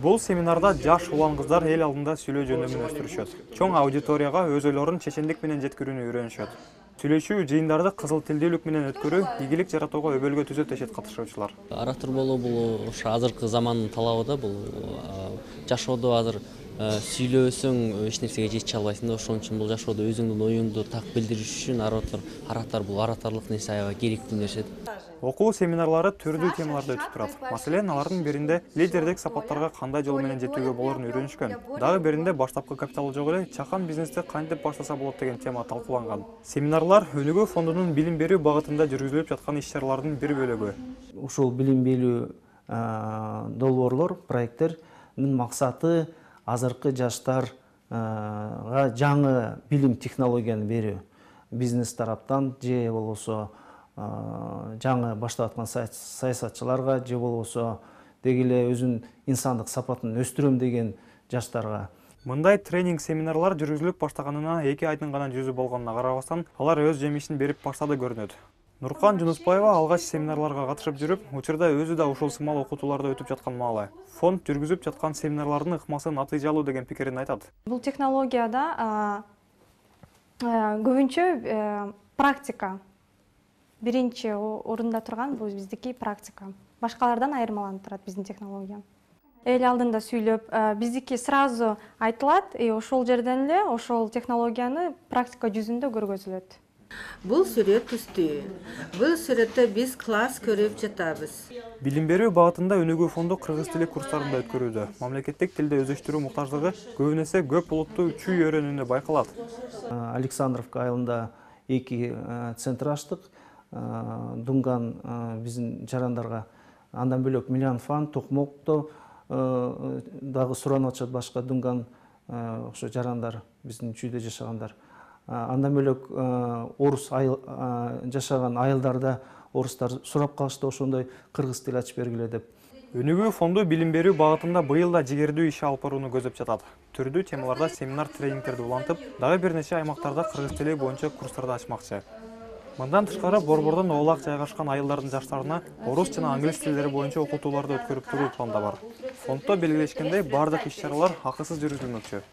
Бул семинарда жаш улан кыздар эл алдында сүйлөө жөндөмүн өстүрүшөт. Чоң аудиторияга өз ойлорун чечендик менен жеткирүүнү үйрөнүшөт. Сүйлөшүү жыйындарды кызыл тилдүүлүк менен өткөрүү ийгилик жаратууга өбөлгө түзөт дешет катышуучулар. Оратор болуу бул ошо азыркы замандын талабы да, бул жашоодо азыр сүйлөөсөң эч нерсеге жете албайсың да, ошон үчүн бул жашоодо өзүңдүн оюңду так билдириш үчүн оратор бул ораторлук нерсе аябай керектүү нерсе. Окуу семинарлары түрдүү темаларда өтүп турат. Маселен, алардын биринде лидердик сапаттарга кандай жол менен жетүүгө болорун үйрөнүшкөн. Дагы биринде баштапкы капиталы жок эле чакан бизнести кантип баштаса болот деген тема талкууланган. Семинарлар Өнүгүү фондунун билим берүү багытында жүргүзүлүп жаткан иш-чаралардын бир бөлүгү. Ушул билим берүү долбоорлор, проекттердин максаты азыркы жаштарга жаңы билим технологияны берүү. Бизнес тараптан же болбосо жаңы баштап аткан саясатчыларга же болбосо деги эле өзүнүн инсандык сапатын өстүрөм деген жаштарга. Мындай тренинг семинарлар жүргүзүлүп баштаганына 2 айдын гана жүзү болгонуна карабастан, алар өз жемишин берип баштады көрүнөт. Нуркан Жунуспаева алгач семинарларга катышып жүрүп, учурда өзү да ушул сымал окутууларда өтүп жаткан маалы. Фонд жүргүзүп жаткан семинарлардын ыкмасы натыйжалуу деген пикирин айтат. Бул технологияда көбүнчө практика биринчи орунда турган, бул биздики практика. Башкалардан айырмаланып турат биздин технология. Эл алдында сүйлөп, биздики сразу айтылат, ошол жерден эле ошол технологияны практика жүзүндө көргөзүлөт. Бул сүрөт түстүү. Бул сүрөттө биз класс көрүп жатабыз. Билим берүү багытында Өнүгүү фонду кыргыз тили курстарында өткөрүүдө. Мамлекеттик тилде өздөштүрүү муктаждыгы көбүнесе көп булуттуу чүй өрөөнүндө байкалат. Александровка айылында 2 центр ачтык. Дунган биздин жарандарга, андан бөлөк Милянфан, Токмокто дагы суранып атышат башка Дунган ошо жарандар, биздин чүйдө жашагандар. Андан бөлөк орус жашаган айылдарда орустар сурап калышты, ошондой кыргыз тил ачып бергиле деп. Өнүгүү фонду билим берүү багытында быйыл да жигердүү иш алып барууну көздөп жатат. Түрдүү темаларда семинар тренингтерди улантып, дагы бир нече аймактарда кыргыз тили боюнча курстарды ачмакчы. Мындан тышкары Борбордон оолак жайгашкан айылдардын жаштарына орус жана англис тилдери боюнча окутууларды өткөрүп туруу планда бар. Фонддо белгилешкендей, бардык иш-чаралар акысыз жүргүзүлмөкчү.